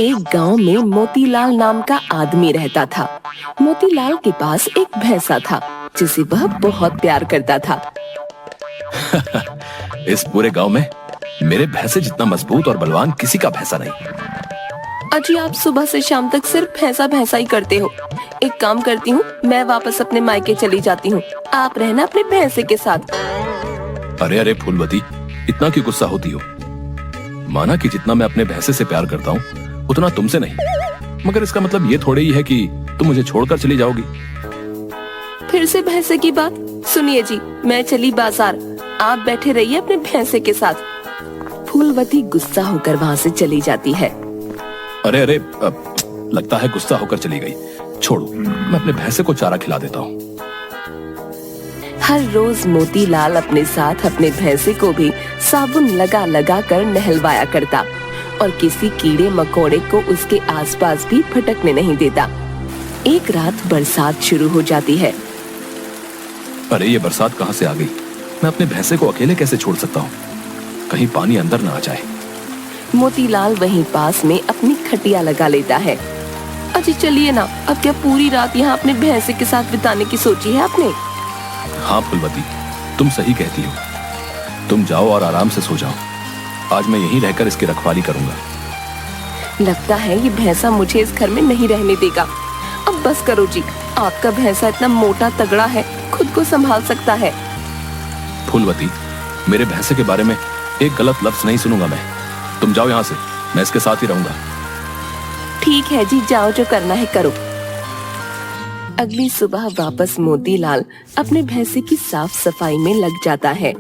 एक गांव में मोतीलाल नाम का आदमी रहता था। मोतीलाल के पास एक भैंसा था जिसे वह बहुत प्यार करता था। इस पूरे गांव में मेरे भैंसे जितना मजबूत और बलवान किसी का भैंसा नहीं। अजी, आप सुबह से शाम तक सिर्फ भैंसा भैंसा ही करते हो। एक काम करती हूँ, मैं वापस अपने मायके चली जाती हूँ, आप रहना अपने भैंसे के साथ। अरे अरे फूलवती, इतना क्यों गुस्सा होती हो? माना कि जितना मैं अपने भैंसे से प्यार करता हूँ उतना तुमसे नहीं, मगर इसका मतलब ये थोड़े ही है कि तुम मुझे छोड़कर चली जाओगी। फिर से भैंसे की बात। सुनिए जी, मैं चली बाजार, आप बैठे रहिए अपने भैंसे के साथ। फूलवती गुस्सा होकर वहाँ से चली जाती है। अरे अरे, लगता है गुस्सा होकर चली गई। छोड़ो, मैं अपने भैंसे को चारा खिला देता हूँ। हर रोज मोतीलाल अपने साथ अपने भैंसे को भी साबुन लगा लगा कर नहलवाया करता और किसी कीड़े मकोड़े को उसके आसपास भी भटकने नहीं देता। एक रात बरसात शुरू हो जाती है। अरे ये बरसात कहाँ से आ गई? मैं अपने भैंसे को अकेले कैसे छोड़ सकता हूँ? कहीं पानी अंदर ना आ जाए। मोतीलाल वहीं पास में अपनी खटिया लगा लेता है। अजी चलिए ना, अब क्या पूरी रात यहाँ अपने भैंसे के साथ बिताने की सोची है आपने? हाँ फूलवती, तुम सही कहती हो। तुम जाओ और आराम से सो जाओ। आज मैं यहीं रहकर इसकी रखवाली करूंगा। लगता है ये भैंसा मुझे इस घर में नहीं रहने देगा। अब बस करो जी, आपका भैंसा इतना मोटा तगड़ा है, खुद को संभाल सकता है। फूलवती, मेरे भैंसे के बारे में एक गलत लफ्ज नहीं सुनूंगा मैं। तुम जाओ यहाँ से, मैं इसके साथ ही रहूंगा। ठीक है जी, जाओ, जो करना है करो। अगली सुबह वापस मोतीलाल अपने भैंसे की साफ सफाई में लग जाता है।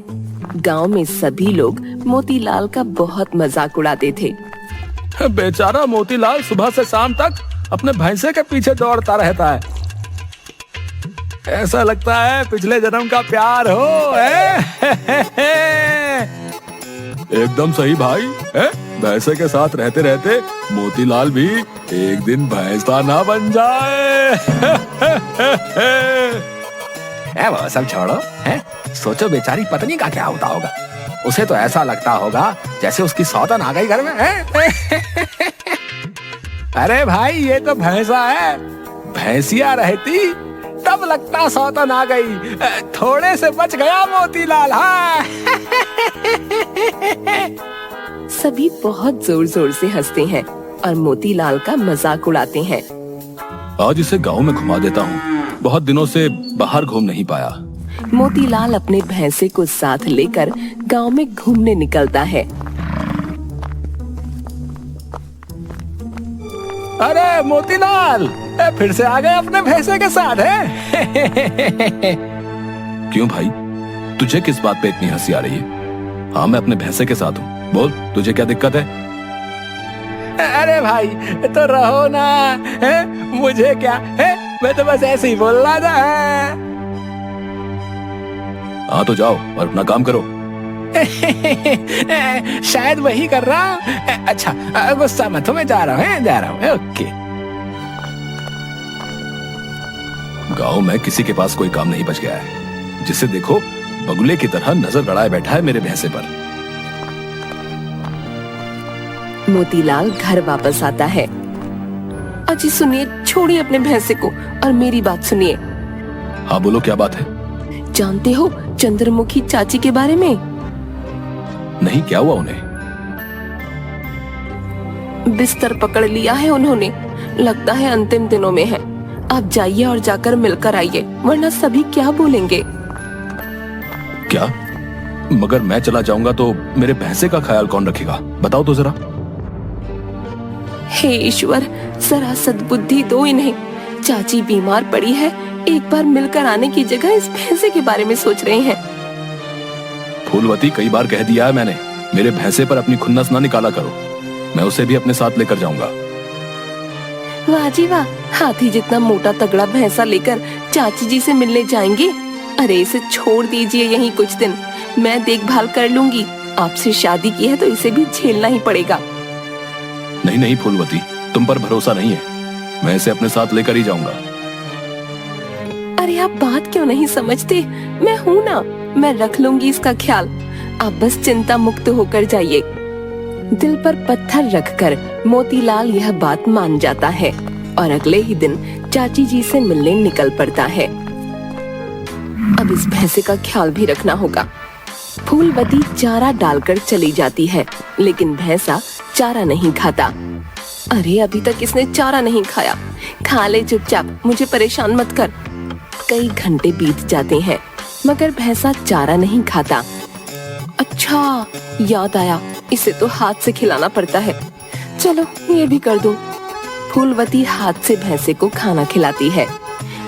गांव में सभी लोग मोतीलाल का बहुत मजाक उड़ाते थे। बेचारा मोतीलाल सुबह से शाम तक अपने भैंसे के पीछे दौड़ता रहता है। ऐसा लगता है पिछले जन्म का प्यार हो। एकदम सही भाई। भैंसे के साथ रहते रहते मोतीलाल भी एक दिन भैंसा ना बन जाए। वो सब छोड़ो, सोचो बेचारी पत्नी का क्या होता होगा। उसे तो ऐसा लगता होगा जैसे उसकी सौतन आ गई घर में। अरे भाई, ये तो भैंसा है, भैंसिया रहती तब लगता सौतन आ गई। थोड़े से बच गया मोतीलाल। हाँ। सभी बहुत जोर जोर से हंसते हैं और मोतीलाल का मजाक उड़ाते हैं। आज इसे गांव में घुमा देता हूँ, बहुत दिनों से बाहर घूम नहीं पाया। मोतीलाल अपने भैंसे को साथ लेकर गांव में घूमने निकलता है। अरे मोतीलाल, फिर से आ गए अपने भैंसे के साथ है? क्यों भाई, तुझे किस बात पे इतनी हंसी आ रही है? हाँ, मैं अपने भैंसे के साथ हूँ, बोल तुझे क्या दिक्कत है? अरे भाई तो रहो ना, मुझे क्या है, मैं तो बस ऐसे ही बोल रहा था। हाँ तो जाओ और अपना काम करो। शायद वही कर रहा हूँ। अच्छा गुस्सा मत हो, मैं जा रहा हूँ। ओके। गांव में किसी के पास कोई काम नहीं बच गया है। जिसे देखो बगुले की तरह नजर गड़ाए बैठा है मेरे भैंसे पर। मोतीलाल घर वापस आता है। अजी सुनिए, छोड़िए अपने भैंसे को और मेरी बात सुनिए। हाँ बोलो, क्या बात है? जानते हो चंद्रमुखी चाची के बारे में? नहीं, क्या हुआ उन्हें? बिस्तर पकड़ लिया है उन्होंने, लगता है अंतिम दिनों में है। आप जाइए और जाकर मिलकर आइए, वरना सभी क्या बोलेंगे। क्या? मगर मैं चला जाऊंगा तो मेरे भैंसे का ख्याल कौन रखेगा? बताओ तो जरा। हे ईश्वर, जरा सद्बुद्धि दो इन्हें। चाची बीमार पड़ी है, एक बार मिलकर आने की जगह इस भैंसे के बारे में सोच रहे हैं। फूलवती, कई बार कह दिया है मैंने, मेरे भैंसे पर अपनी खुन्नस ना निकाला करो। मैं उसे भी अपने साथ लेकर जाऊंगा। वाह जी वाह, हाथी जितना मोटा तगड़ा भैंसा लेकर चाची जी से मिलने जाएंगे? अरे इसे छोड़ दीजिए यहीं कुछ दिन, मैं देखभाल कर लूंगी। आपसे शादी की है तो इसे भी झेलना ही पड़ेगा। नहीं नहीं फूलवती, तुम पर भरोसा नहीं है, मैं इसे अपने साथ लेकर ही जाऊंगा। अरे आप बात क्यों नहीं समझते? मैं हूँ ना, मैं रख लूंगी इसका ख्याल। आप बस चिंता मुक्त होकर जाइए। दिल पर पत्थर रखकर मोतीलाल यह बात मान जाता है और अगले ही दिन चाची जी से मिलने निकल पड़ता है। अब इस भैंसे का ख्याल भी रखना होगा। फूलवती चारा डालकर चली जाती है, लेकिन भैंसा चारा नहीं खाता। अरे अभी तक इसने चारा नहीं खाया, खा ले चुपचाप, मुझे परेशान मत कर। कई घंटे बीत जाते हैं मगर भैंसा चारा नहीं खाता। अच्छा याद आया, इसे तो हाथ से खिलाना पड़ता है, चलो ये भी कर दूं। फूलवती हाथ से भैंसे को खाना खिलाती है।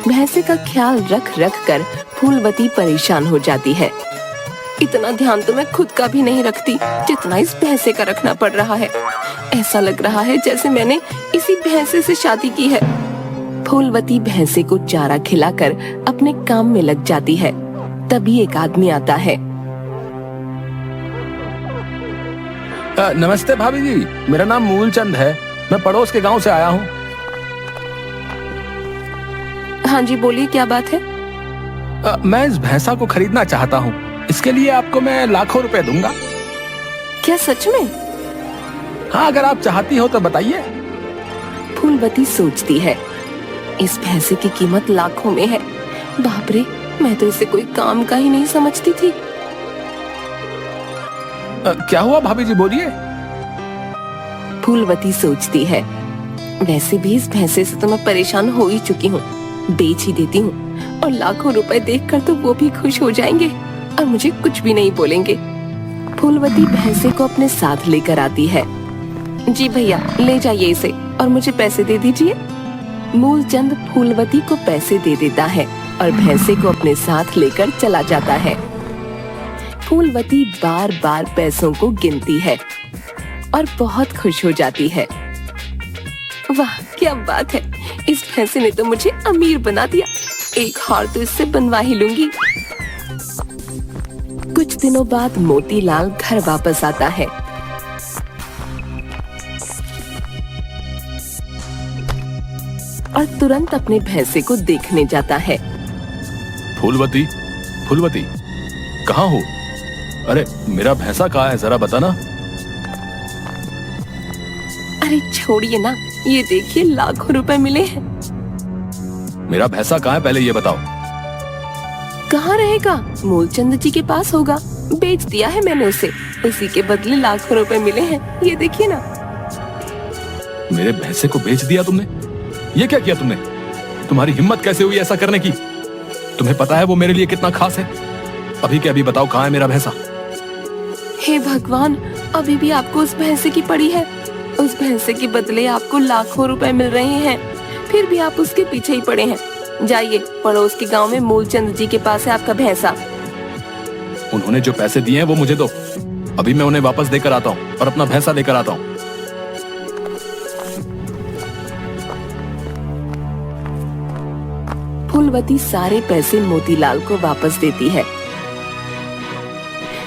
भैंसे का ख्याल रख रख कर फूलवती परेशान हो जाती है। इतना ध्यान तो मैं खुद का भी नहीं रखती जितना इस भैंसे का रखना पड़ रहा है। ऐसा लग रहा है जैसे मैंने इसी भैंसे से शादी की है। फूलवती भैंसे को चारा खिलाकर अपने काम में लग जाती है। तभी एक आदमी आता है। नमस्ते भाभी जी, मेरा नाम मूलचंद है, मैं पड़ोस के गांव से आया हूँ। हाँ जी बोलिए, क्या बात है? मैं इस भैंसा को खरीदना चाहता हूँ, इसके लिए आपको मैं लाखों रुपए दूंगा। क्या सच में? हाँ, अगर आप चाहती हो तो बताइए। फूलवती सोचती है, इस भैंसे की कीमत लाखों में है। बाप रे, मैं तो इसे कोई काम का ही नहीं समझती थी। क्या हुआ भाभी जी, बोलिए। फूलवती सोचती है, वैसे भी इस भैंसे से तो मैं परेशान हो ही चुकी हूँ, बेच ही देती हूँ और लाखों रुपए देखकर तो वो भी खुश हो जाएंगे और मुझे कुछ भी नहीं बोलेंगे। फूलवती भैंसे को अपने साथ लेकर आती है। जी भैया, ले जाइए इसे और मुझे पैसे दे दीजिए। मूलचंद फूलवती को पैसे दे देता है और भैंसे को अपने साथ लेकर चला जाता है। फूलवती बार बार पैसों को गिनती है और बहुत खुश हो जाती है। वाह क्या बात है, इस भैंसे ने तो मुझे अमीर बना दिया। एक हार तो इससे बनवा ही लूंगी। कुछ दिनों बाद मोतीलाल घर वापस आता है। और तुरंत अपने भैंसे को देखने जाता है। फूलवती, फूलवती, कहाँ हो? अरे मेरा भैंसा कहाँ है, जरा बताना। अरे छोड़िए ना, ये देखिए लाखों रुपए मिले हैं। मेरा भैंसा कहाँ है, पहले ये बताओ। कहाँ रहेगा, मूलचंद जी के पास होगा, बेच दिया है मैंने उसे, उसी के बदले लाखों रुपए मिले हैं, ये देखिए ना। मेरे भैंसे को बेच दिया तुमने? ये क्या किया तुमने? तुम्हारी हिम्मत कैसे हुई ऐसा करने की? तुम्हें पता है वो मेरे लिए कितना खास है? अभी के अभी बताओ, कहाँ है मेरा भैंसा? हे भगवान, अभी भी आपको उस भैंसे की पड़ी है। उस भैंसे के बदले आपको लाखों रुपए मिल रहे हैं, फिर भी आप उसके पीछे ही पड़े हैं। जाइए, पड़ोस के गांव में मूलचंद जी के पास है आपका भैंसा। उन्होंने जो पैसे दिए हैं वो मुझे दो, अभी मैं उन्हें वापस देकर आता हूँ और अपना भैंसा लेकर आता हूँ। फूलवती सारे पैसे मोतीलाल को वापस देती है।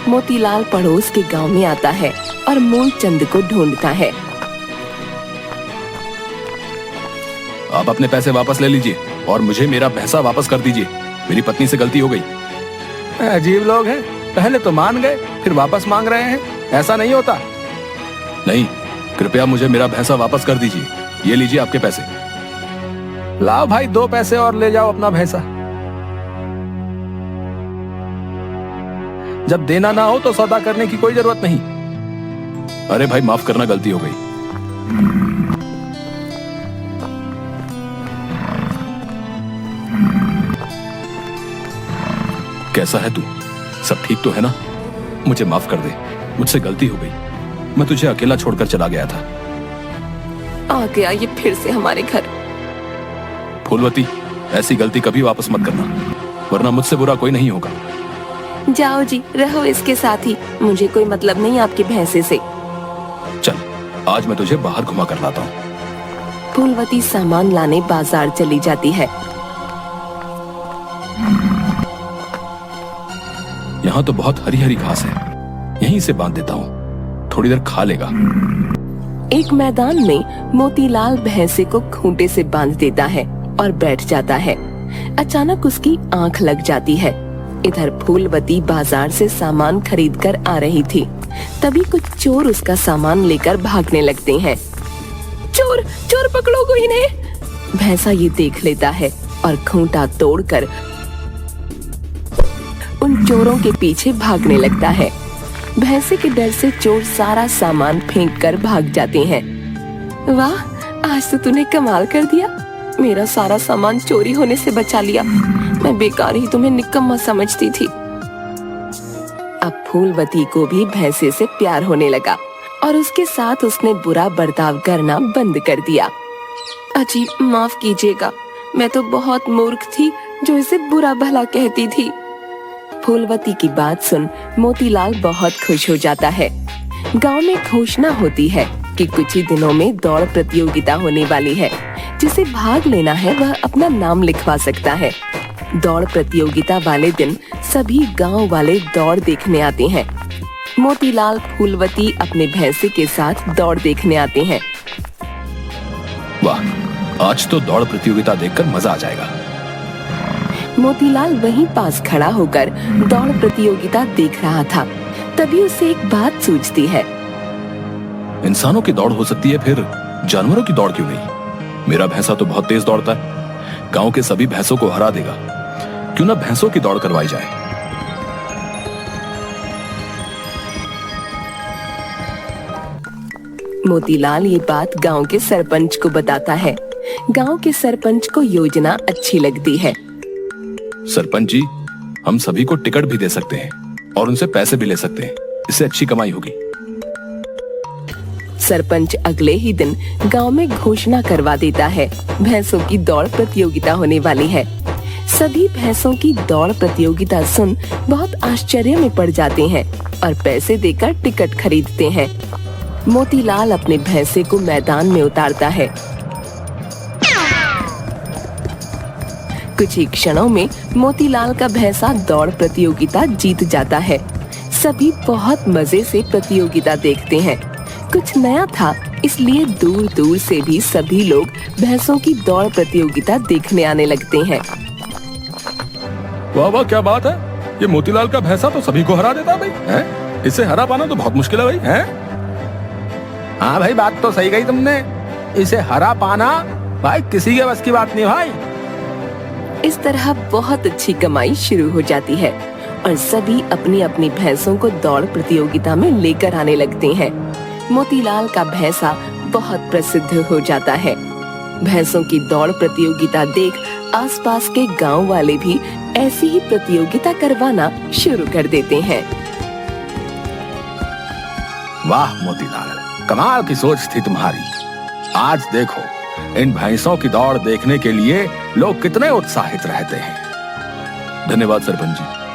मोतीलाल पड़ोस के गांव में आता है और मूलचंद को ढूंढता है। आप अपने पैसे वापस ले लीजिए और मुझे मेरा भैंसा वापस कर दीजिए। मेरी पत्नी से गलती हो गई। अजीब लोग हैं, पहले तो मान गए फिर वापस मांग रहे हैं, ऐसा नहीं होता। नहीं, कृपया मुझे मेरा भैंसा वापस कर दीजिए। ये लीजिए आपके पैसे। लाओ भाई, 2 पैसे और ले जाओ अपना भैंसा। जब देना ना हो तो सौदा करने की कोई जरूरत नहीं। अरे भाई माफ करना, गलती हो गई। कैसा है तू? सब ठीक तो है ना? मुझे माफ कर दे, मुझसे गलती हो गई। मैं तुझे अकेला छोड़कर चला गया था। आ गया ये फिर से हमारे घर। फूलवती, ऐसी गलती कभी वापस मत करना, वरना मुझसे बुरा कोई नहीं होगा। जाओ जी, रहो इसके साथ ही, मुझे कोई मतलब नहीं आपके भैंसे से। चल, आज मैं तुझे बाहर घुमा कर लाता हूँ। फूलवती सामान लाने बाजार चली जाती है। यहाँ तो बहुत हरी हरी घास है, यहीं से बांध देता हूँ, थोड़ी देर खा लेगा। एक मैदान में मोतीलाल भैंसे को खूंटे से बांध देता है और बैठ जाता है। अचानक उसकी आंख लग जाती है। इधर फूलवती बाजार से सामान खरीद कर आ रही थी। तभी कुछ चोर उसका सामान लेकर भागने लगते हैं। चोर चोर पकड़ो को इन्हें। भैंसा ये देख लेता है और खूंटा तोड़कर उन चोरों के पीछे भागने लगता है। भैंसे के डर से चोर सारा सामान फेंक कर भाग जाते हैं। वाह, आज तो तूने कमाल कर दिया, मेरा सारा सामान चोरी होने से बचा लिया। मैं बेकार ही तुम्हें निकम्मा समझती थी। अब फूलवती को भी भैंसे से प्यार होने लगा और उसके साथ उसने बुरा बर्ताव करना बंद कर दिया। अजी माफ कीजिएगा, मैं तो बहुत मूर्ख थी जो इसे बुरा भला कहती थी। फूलवती की बात सुन मोतीलाल बहुत खुश हो जाता है। गांव में घोषणा होती है कि कुछ ही दिनों में दौड़ प्रतियोगिता होने वाली है। जिसे भाग लेना है वह अपना नाम लिखवा सकता है। दौड़ प्रतियोगिता वाले दिन सभी गांव वाले दौड़ देखने आते हैं। मोतीलाल फूलवती अपने भैंसे के साथ दौड़ देखने आते हैं। वाह, आज तो दौड़ प्रतियोगिता देखकर मजा आ जाएगा। मोतीलाल वहीं पास खड़ा होकर दौड़ प्रतियोगिता देख रहा था। तभी उसे एक बात सूझती है। इंसानों की दौड़ हो सकती है, फिर जानवरों की दौड़ क्यों नहीं? मेरा भैंसा तो बहुत तेज दौड़ता है, गांव के सभी भैंसों को हरा देगा। क्यों ना भैंसों की दौड़ करवाई जाए। मोतीलाल ये बात गांव के सरपंच को बताता है। गांव के सरपंच को योजना अच्छी लगती है। सरपंच जी, हम सभी को टिकट भी दे सकते हैं और उनसे पैसे भी ले सकते हैं, इससे अच्छी कमाई होगी। सरपंच अगले ही दिन गांव में घोषणा करवा देता है, भैंसों की दौड़ प्रतियोगिता होने वाली है। सभी भैंसों की दौड़ प्रतियोगिता सुन बहुत आश्चर्य में पड़ जाते हैं और पैसे देकर टिकट खरीदते हैं। मोतीलाल अपने भैंसे को मैदान में उतारता है। कुछ ही क्षणों में मोतीलाल का भैंसा दौड़ प्रतियोगिता जीत जाता है। सभी बहुत मजे से प्रतियोगिता देखते हैं। कुछ नया था, इसलिए दूर दूर से भी सभी लोग भैंसों की दौड़ प्रतियोगिता देखने आने लगते हैं। वाह वाह, क्या बात है, ये मोतीलाल का भैंसा तो सभी को हरा देता भाई है? इसे हरा पाना तो बहुत मुश्किल है भाई है? हाँ भाई, बात तो सही कही तुमने। इसे हरा पाना भाई किसी के बस की बात नहीं भाई। इस तरह बहुत अच्छी कमाई शुरू हो जाती है और सभी अपनी अपनी भैंसों को दौड़ प्रतियोगिता में लेकर आने लगते हैं। मोतीलाल का भैंसा बहुत प्रसिद्ध हो जाता है। भैंसों की दौड़ प्रतियोगिता देख आसपास के गांव वाले भी ऐसी ही प्रतियोगिता करवाना शुरू कर देते हैं। वाह मोतीलाल, कमाल की सोच थी तुम्हारी। आज देखो, इन भैंसों की दौड़ देखने के लिए लोग कितने उत्साहित रहते हैं। धन्यवाद सरपंच जी।